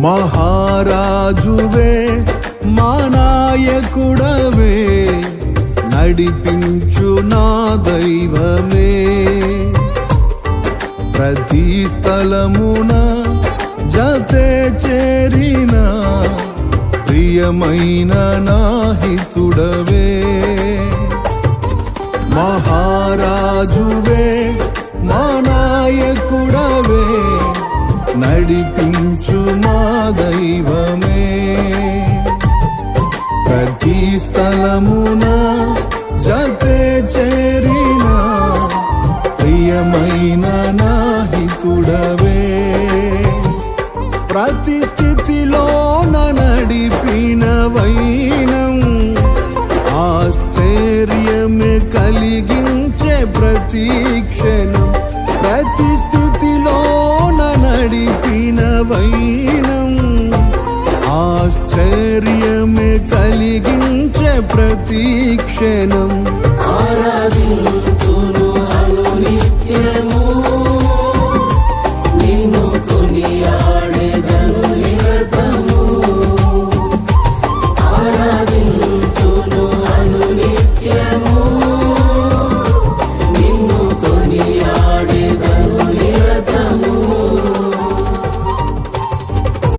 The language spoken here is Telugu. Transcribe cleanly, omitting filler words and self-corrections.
మహారాజువే మా నాయకుడవే, నడిపించు నా దైవమే. ప్రతి స్థలమున జతే చేరిన ప్రియమైన నా హితుడవే. మహారాజువే మా నాయకుడవే, నడిపించు మా దైవమే. ప్రతి స్థలమున జతే చేరిన ప్రియమైన నా హితుడవే. ప్రతి స్థితిలో నడిపిన వైనం, ఆశ్చర్యమే కలిగించే ప్రతి క్షణం. ప్రతి స్థితిలో నడిపిన వైనం, ఆశ్చర్యమే కలిగించే ప్రతి క్షణం. ఆరాధించు